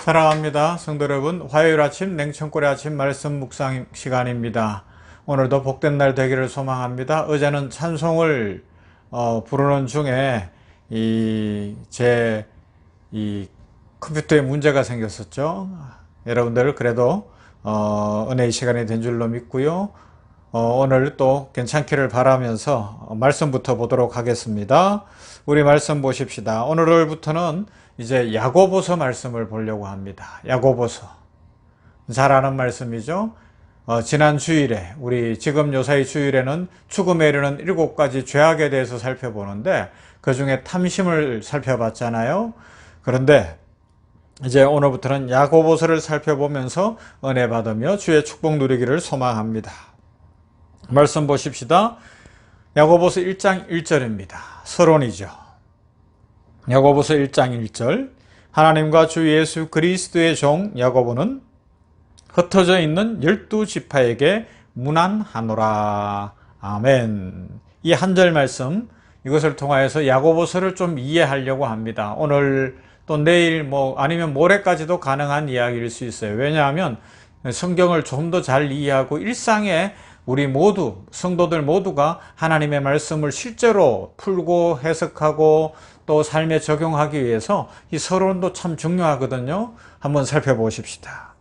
사랑합니다. 성도 여러분, 화요일 아침 냉천골의 아침 말씀 묵상 시간입니다. 오늘도 복된 날 되기를 소망합니다. 어제는 찬송을 부르는 중에 제 컴퓨터에 문제가 생겼었죠. 여러분들 그래도 은혜의 시간이 된 줄로 믿고요. 오늘 또 괜찮기를 바라면서 말씀부터 보도록 하겠습니다. 우리 말씀 보십시다. 오늘부터는 이제 야고보서 말씀을 보려고 합니다. 야고보서. 잘 아는 말씀이죠. 지난 주일에, 우리 지금 요사이 주일에는 죽음에 이르는 7가지 죄악에 대해서 살펴보는데 그 중에 탐심을 살펴봤잖아요. 그런데 이제 오늘부터는 야고보서를 살펴보면서 은혜 받으며 주의 축복 누리기를 소망합니다. 말씀 보십시다. 야고보서 1장 1절입니다. 서론이죠. 야고보서 1장 1절. 하나님과 주 예수 그리스도의 종 야고보는 흩어져 있는 12지파에게 문안하노라. 아멘. 이 한 절 말씀, 이것을 통하여서 야고보서를 좀 이해하려고 합니다. 오늘 또 내일 아니면 모레까지도 가능한 이야기일 수 있어요. 왜냐하면 성경을 좀 더 잘 이해하고 일상에 우리 모두, 성도들 모두가 하나님의 말씀을 실제로 풀고 해석하고 또 삶에 적용하기 위해서 이 서론도 참 중요하거든요. 한번 살펴보십시다.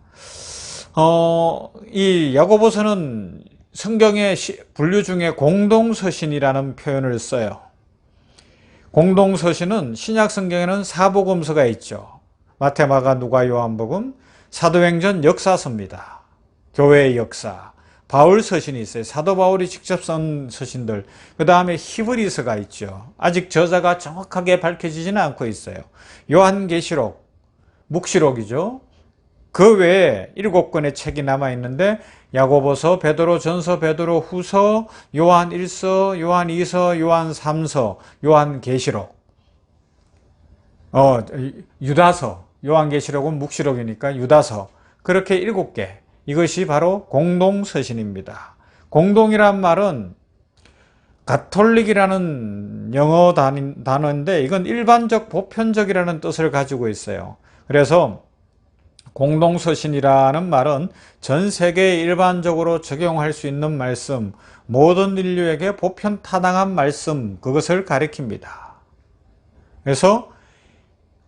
이 야고보서는 성경의 분류 중에 공동서신이라는 표현을 써요. 공동서신은 신약 성경에는 사복음서가 있죠. 마태, 마가, 누가, 요한복음, 사도행전 역사서입니다. 교회의 역사. 바울 서신이 있어요. 사도 바울이 직접 쓴 서신들. 그 다음에 히브리서가 있죠. 아직 저자가 정확하게 밝혀지지는 않고 있어요. 요한계시록, 묵시록이죠. 그 외에 7권의 책이 남아있는데 야고보서, 베드로전서, 베드로후서, 요한 1서, 요한 2서, 요한 3서, 요한계시록, 유다서, 요한계시록은 묵시록이니까 유다서, 그렇게 7개. 이것이 바로 공동서신입니다. 공동이란 말은 가톨릭이라는 영어 단어인데 이건 일반적, 보편적이라는 뜻을 가지고 있어요. 그래서 공동서신이라는 말은 전 세계에 일반적으로 적용할 수 있는 말씀, 모든 인류에게 보편 타당한 말씀, 그것을 가리킵니다. 그래서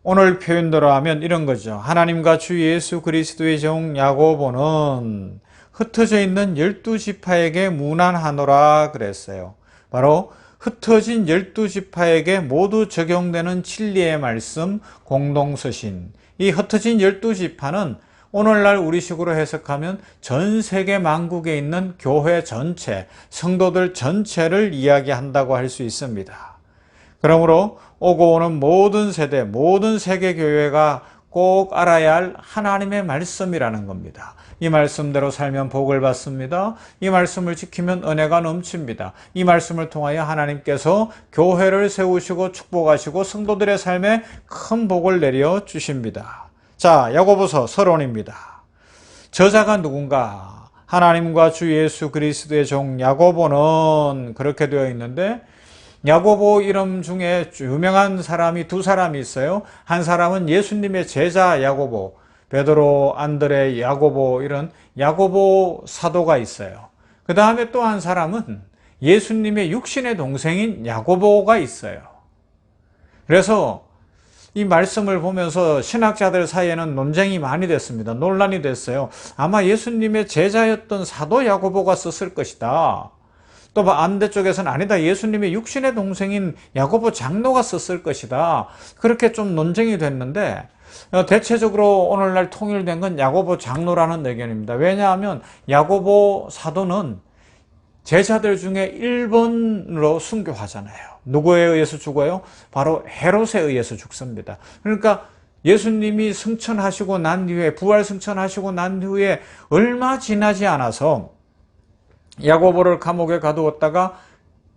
오늘 표현대로 하면 이런 거죠. 하나님과 주 예수 그리스도의 종 야고보는 흩어져 있는 12지파에게 문안하노라 그랬어요. 바로 흩어진 12지파에게 모두 적용되는 진리의 말씀, 공동서신. 이 흩어진 12지파는 오늘날 우리식으로 해석하면 전 세계 만국에 있는 교회 전체, 성도들 전체를 이야기한다고 할 수 있습니다. 그러므로 오고 오는 모든 세대, 모든 세계교회가 꼭 알아야 할 하나님의 말씀이라는 겁니다. 이 말씀대로 살면 복을 받습니다. 이 말씀을 지키면 은혜가 넘칩니다. 이 말씀을 통하여 하나님께서 교회를 세우시고 축복하시고 성도들의 삶에 큰 복을 내려 주십니다. 자, 야고보서 서론입니다. 저자가 누군가? 하나님과 주 예수 그리스도의 종 야고보는 그렇게 되어 있는데 야고보 이름 중에 유명한 사람이 2사람이 있어요. 한 사람은 예수님의 제자 야고보, 베드로, 안드레, 야고보, 이런 야고보 사도가 있어요. 그 다음에 또 한 사람은 예수님의 육신의 동생인 야고보가 있어요. 그래서 이 말씀을 보면서 신학자들 사이에는 논쟁이 많이 됐습니다. 논란이 됐어요. 아마 예수님의 제자였던 사도 야고보가 썼을 것이다. 또 반대쪽에서는 아니다, 예수님의 육신의 동생인 야고보 장로가 썼을 것이다. 그렇게 좀 논쟁이 됐는데 대체적으로 오늘날 통일된 건 야고보 장로라는 의견입니다. 왜냐하면 야고보 사도는 제자들 중에 1번으로 순교하잖아요. 누구에 의해서 죽어요? 바로 헤롯에 의해서 죽습니다. 그러니까 예수님이 승천하시고 난 뒤에, 부활 승천하시고 난 후에 얼마 지나지 않아서 야고보를 감옥에 가두었다가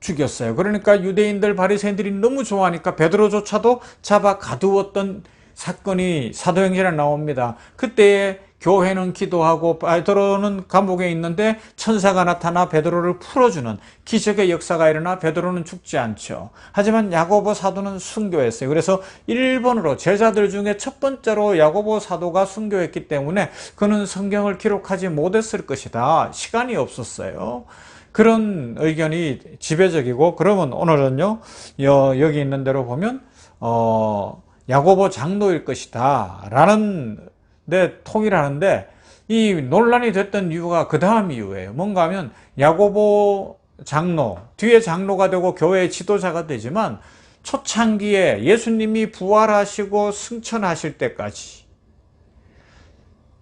죽였어요. 그러니까 유대인들, 바리새인들이 너무 좋아하니까 베드로조차도 잡아 가두었던 사건이 사도행전에 나옵니다. 그때에 교회는 기도하고 베드로는 감옥에 있는데 천사가 나타나 베드로를 풀어주는 기적의 역사가 일어나 베드로는 죽지 않죠. 하지만 야고보 사도는 순교했어요. 그래서 1번으로 제자들 중에 첫 번째로 야고보 사도가 순교했기 때문에 그는 성경을 기록하지 못했을 것이다. 시간이 없었어요. 그런 의견이 지배적이고, 그러면 오늘은요, 여기 있는 대로 보면 야고보 장로일 것이다 라는 데 통일하는데, 이 논란이 됐던 이유가 그 다음 이유예요. 뭔가 하면 야고보 장로, 뒤에 장로가 되고 교회의 지도자가 되지만 초창기에 예수님이 부활하시고 승천하실 때까지,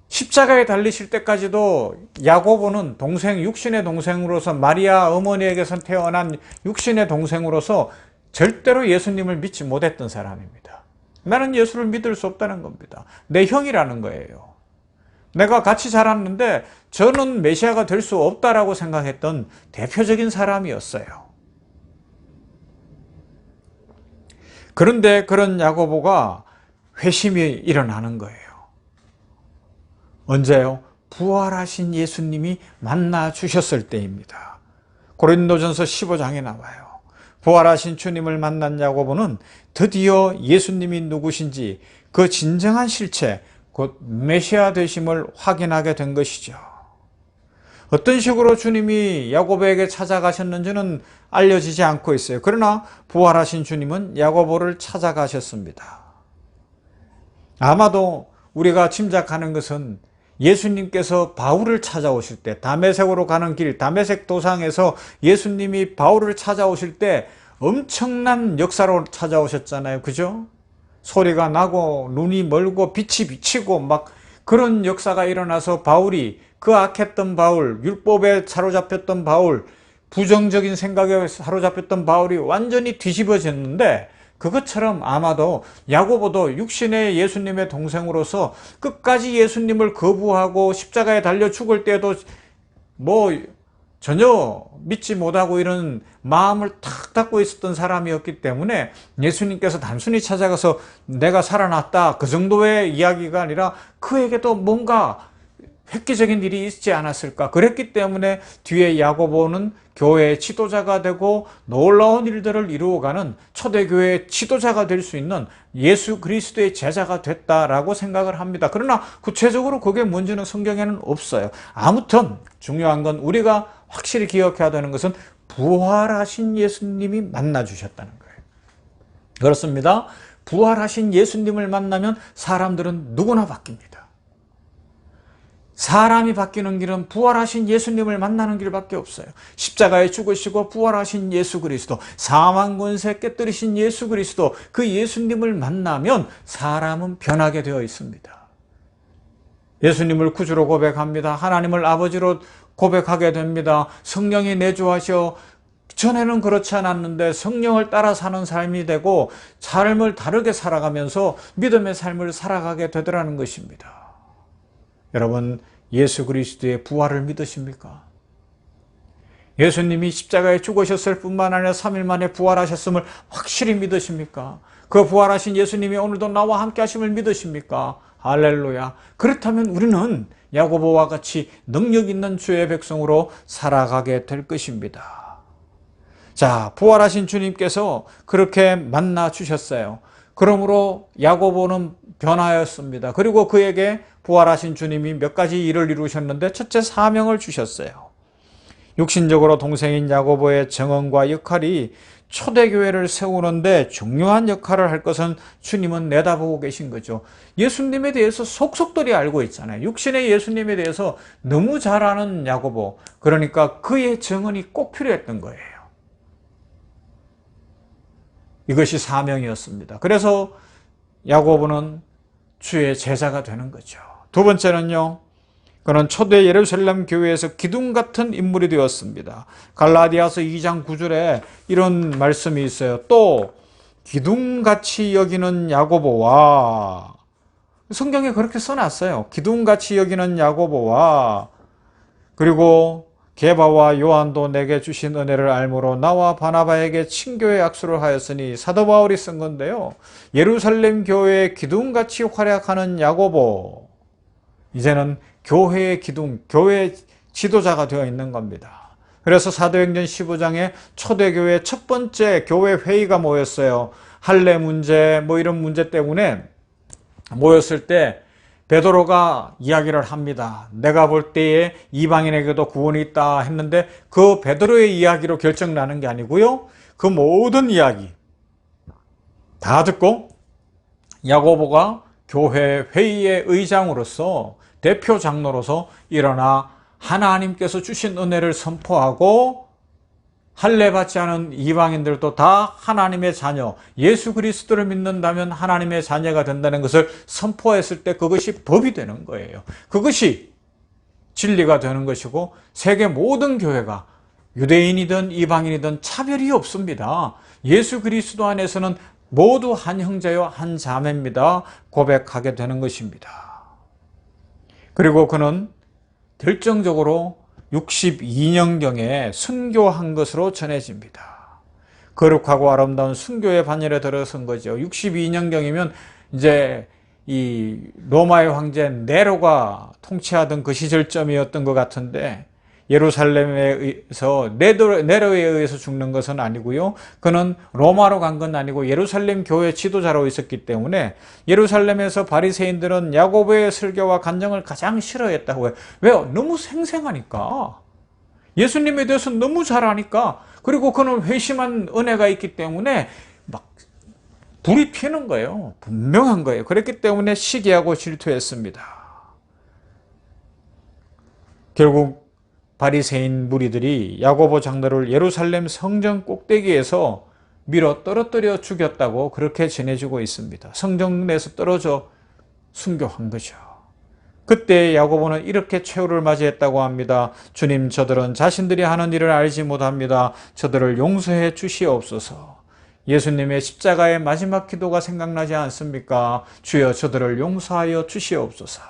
십자가에 달리실 때까지도 야고보는 육신의 동생으로서, 마리아 어머니에게서 태어난 육신의 동생으로서 절대로 예수님을 믿지 못했던 사람입니다. 나는 예수를 믿을 수 없다는 겁니다. 내 형이라는 거예요. 내가 같이 자랐는데 저는 메시아가 될 수 없다라고 생각했던 대표적인 사람이었어요. 그런데 그런 야고보가 회심이 일어나는 거예요. 언제요? 부활하신 예수님이 만나 주셨을 때입니다. 고린도전서 15장에 나와요. 부활하신 주님을 만난 야고보는 드디어 예수님이 누구신지 그 진정한 실체, 곧 메시아 되심을 확인하게 된 것이죠. 어떤 식으로 주님이 야고보에게 찾아가셨는지는 알려지지 않고 있어요. 그러나 부활하신 주님은 야고보를 찾아가셨습니다. 아마도 우리가 짐작하는 것은 예수님께서 바울을 찾아오실 때, 다메섹으로 가는 길, 다메섹 도상에서 예수님이 바울을 찾아오실 때 엄청난 역사로 찾아오셨잖아요. 그죠? 소리가 나고 눈이 멀고 빛이 비치고 막 그런 역사가 일어나서 바울이, 그 악했던 바울, 율법에 사로잡혔던 바울, 부정적인 생각에 사로잡혔던 바울이 완전히 뒤집어졌는데, 그것처럼 아마도 야고보도 육신의 예수님의 동생으로서 끝까지 예수님을 거부하고 십자가에 달려 죽을 때도 전혀 믿지 못하고 이런 마음을 탁 닫고 있었던 사람이었기 때문에 예수님께서 단순히 찾아가서 내가 살아났다, 그 정도의 이야기가 아니라 그에게도 뭔가 획기적인 일이 있지 않았을까. 그랬기 때문에 뒤에 야고보는 교회의 지도자가 되고 놀라운 일들을 이루어가는 초대교회의 지도자가 될 수 있는 예수 그리스도의 제자가 됐다라고 생각을 합니다. 그러나 구체적으로 그게 뭔지는 성경에는 없어요. 아무튼 중요한 건, 우리가 확실히 기억해야 되는 것은 부활하신 예수님이 만나 주셨다는 거예요. 그렇습니다. 부활하신 예수님을 만나면 사람들은 누구나 바뀝니다. 사람이 바뀌는 길은 부활하신 예수님을 만나는 길밖에 없어요. 십자가에 죽으시고 부활하신 예수 그리스도, 사망 권세 깨뜨리신 예수 그리스도, 그 예수님을 만나면 사람은 변하게 되어 있습니다. 예수님을 구주로 고백합니다. 하나님을 아버지로 고백하게 됩니다. 성령이 내주하셔. 전에는 그렇지 않았는데 성령을 따라 사는 삶이 되고 삶을 다르게 살아가면서 믿음의 삶을 살아가게 되더라는 것입니다. 여러분, 예수 그리스도의 부활을 믿으십니까? 예수님이 십자가에 죽으셨을 뿐만 아니라 3일 만에 부활하셨음을 확실히 믿으십니까? 그 부활하신 예수님이 오늘도 나와 함께 하심을 믿으십니까? 할렐루야. 그렇다면 우리는 야고보와 같이 능력 있는 주의 백성으로 살아가게 될 것입니다. 자, 부활하신 주님께서 그렇게 만나 주셨어요. 그러므로 야고보는 변하였습니다. 그리고 그에게 부활하신 주님이 몇 가지 일을 이루셨는데, 첫째, 사명을 주셨어요. 육신적으로 동생인 야고보의 정언과 역할이 초대교회를 세우는데 중요한 역할을 할 것은 주님은 내다보고 계신 거죠. 예수님에 대해서 속속들이 알고 있잖아요. 육신의 예수님에 대해서 너무 잘 아는 야고보, 그러니까 그의 정언이 꼭 필요했던 거예요. 이것이 사명이었습니다. 그래서 야고보는 주의 제자가 되는 거죠. 두 번째는요, 그는 초대 예루살렘 교회에서 기둥 같은 인물이 되었습니다. 갈라디아서 2장 9절에 이런 말씀이 있어요. 또 기둥같이 여기는 야고보와, 성경에 그렇게 써놨어요. 기둥같이 여기는 야고보와, 그리고 게바와 요한도 내게 주신 은혜를 알므로 나와 바나바에게 친교의 악수를 하였으니, 사도 바울이 쓴 건데요. 예루살렘 교회의 기둥같이 활약하는 야고보, 이제는 교회의 기둥, 교회 지도자가 되어 있는 겁니다. 그래서 사도행전 15장에 초대교회 첫 번째 교회 회의가 모였어요. 할례 문제, 이런 문제 때문에 모였을 때 베드로가 이야기를 합니다. 내가 볼 때에 이방인에게도 구원이 있다 했는데 그 베드로의 이야기로 결정나는 게 아니고요. 그 모든 이야기 다 듣고 야고보가 교회 회의의 의장으로서 대표 장로로서 일어나 하나님께서 주신 은혜를 선포하고 할례 받지 않은 이방인들도 다 하나님의 자녀, 예수 그리스도를 믿는다면 하나님의 자녀가 된다는 것을 선포했을 때 그것이 법이 되는 거예요. 그것이 진리가 되는 것이고 세계 모든 교회가 유대인이든 이방인이든 차별이 없습니다. 예수 그리스도 안에서는 모두 한 형제요 한 자매입니다. 고백하게 되는 것입니다. 그리고 그는 결정적으로 62년경에 순교한 것으로 전해집니다. 거룩하고 아름다운 순교의 반열에 들어선 거죠. 62년경이면 이제 이 로마의 황제 네로가 통치하던 그 시절점이었던 것 같은데 예루살렘에서 네로에 의해서 죽는 것은 아니고요. 그는 로마로 간 건 아니고 예루살렘 교회 지도자로 있었기 때문에 예루살렘에서 바리새인들은 야고보의 설교와 간증을 가장 싫어했다고 해요. 왜요? 너무 생생하니까. 예수님에 대해서 너무 잘 아니까. 그리고 그는 회심한 은혜가 있기 때문에 막 불이 튀는 거예요. 분명한 거예요. 그렇기 때문에 시기하고 질투했습니다. 결국 바리새인 무리들이 야고보 장로를 예루살렘 성전 꼭대기에서 밀어 떨어뜨려 죽였다고 그렇게 전해지고 있습니다. 성전에서 떨어져 순교한 거죠. 그때 야고보는 이렇게 최후를 맞이했다고 합니다. 주님, 저들은 자신들이 하는 일을 알지 못합니다. 저들을 용서해 주시옵소서. 예수님의 십자가의 마지막 기도가 생각나지 않습니까? 주여, 저들을 용서하여 주시옵소서.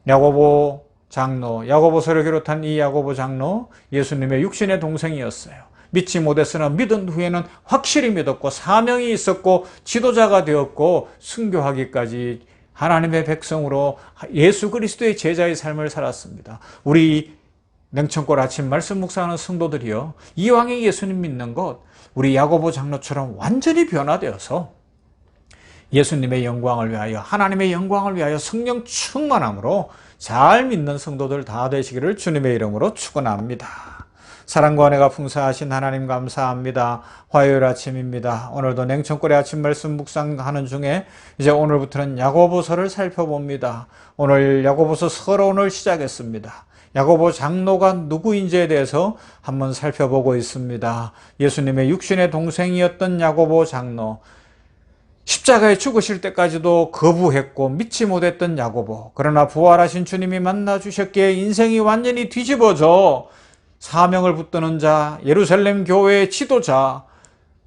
야고보 장로, 야고보서를 비롯한 이 야고보 장로, 예수님의 육신의 동생이었어요. 믿지 못했으나 믿은 후에는 확실히 믿었고 사명이 있었고 지도자가 되었고 순교하기까지 하나님의 백성으로 예수 그리스도의 제자의 삶을 살았습니다. 우리 냉천골 아침 말씀 묵상하는 성도들이요, 이왕에 예수님 믿는 것, 우리 야고보 장로처럼 완전히 변화되어서 예수님의 영광을 위하여, 하나님의 영광을 위하여 성령 충만함으로 잘 믿는 성도들 다 되시기를 주님의 이름으로 축원합니다. 사랑과 은혜가 풍성하신 하나님 감사합니다. 화요일 아침입니다. 오늘도 냉천골의 아침 말씀 묵상하는 중에 이제 오늘부터는 야고보서를 살펴봅니다. 오늘 야고보서 서론을 시작했습니다. 야고보 장로가 누구인지에 대해서 한번 살펴보고 있습니다. 예수님의 육신의 동생이었던 야고보 장로, 십자가에 죽으실 때까지도 거부했고 믿지 못했던 야고보, 그러나 부활하신 주님이 만나 주셨기에 인생이 완전히 뒤집어져 사명을 붙드는 자, 예루살렘 교회의 지도자,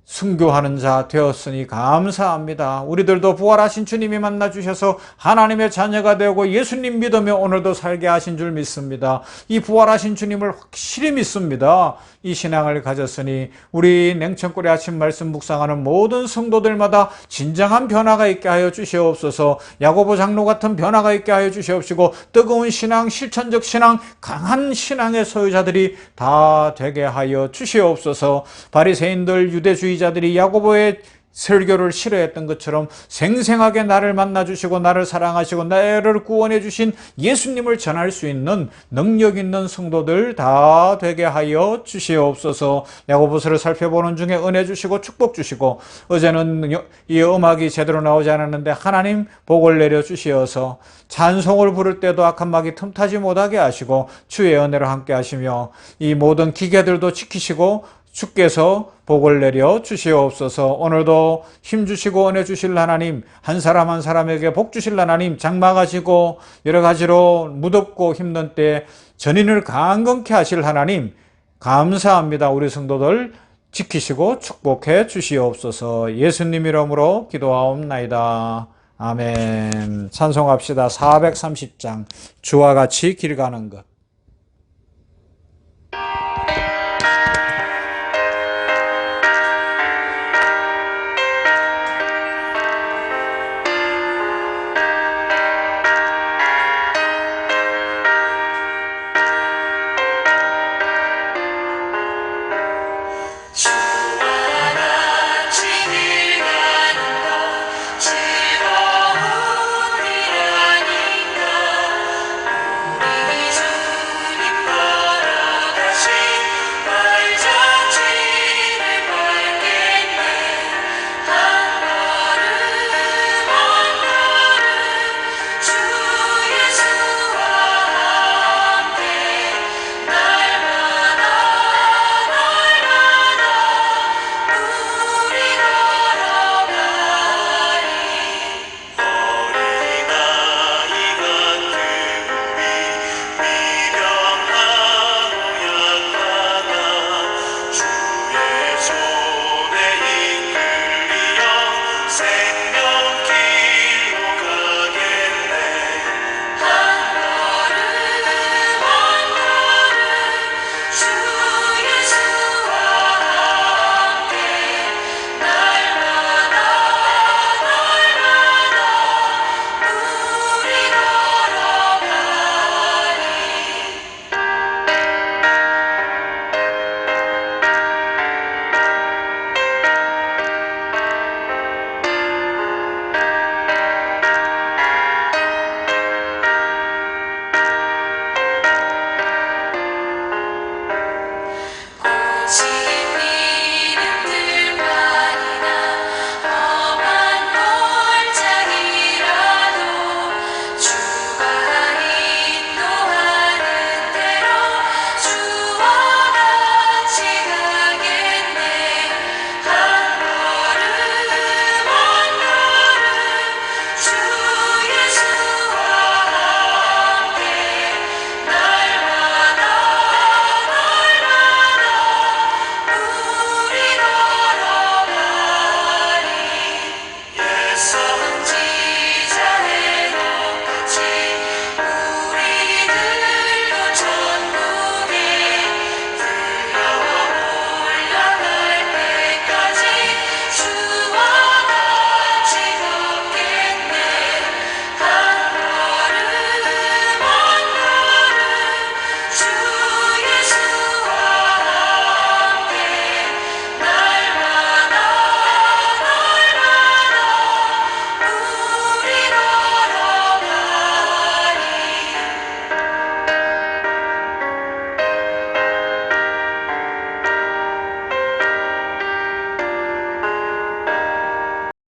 순교하는 자 되었으니 감사합니다. 우리들도 부활하신 주님이 만나 주셔서 하나님의 자녀가 되고 예수님 믿으며 오늘도 살게 하신 줄 믿습니다. 이 부활하신 주님을 확실히 믿습니다. 이 신앙을 가졌으니 우리 냉천골의 아침 말씀 묵상하는 모든 성도들마다 진정한 변화가 있게 하여 주시옵소서. 야고보 장로 같은 변화가 있게 하여 주시옵시고 뜨거운 신앙, 실천적 신앙, 강한 신앙의 소유자들이 다 되게 하여 주시옵소서. 바리새인들, 유대주의자들이 야고보의 설교를 싫어했던 것처럼 생생하게 나를 만나주시고 나를 사랑하시고 나를 구원해 주신 예수님을 전할 수 있는 능력 있는 성도들 다 되게 하여 주시옵소서. 야고보서를 살펴보는 중에 은혜 주시고 축복 주시고, 어제는 이 음악이 제대로 나오지 않았는데 하나님 복을 내려 주시어서 찬송을 부를 때도 악한 막이 틈타지 못하게 하시고 주의 은혜로 함께 하시며 이 모든 기계들도 지키시고 주께서 복을 내려 주시옵소서. 오늘도 힘 주시고 은혜 주실 하나님, 한 사람 한 사람에게 복 주실 하나님, 장막하시고 여러 가지로 무덥고 힘든 때 전인을 강건케 하실 하나님 감사합니다. 우리 성도들 지키시고 축복해 주시옵소서. 예수님 이름으로 기도하옵나이다. 아멘. 찬송합시다. 430장 주와 같이 길 가는 것.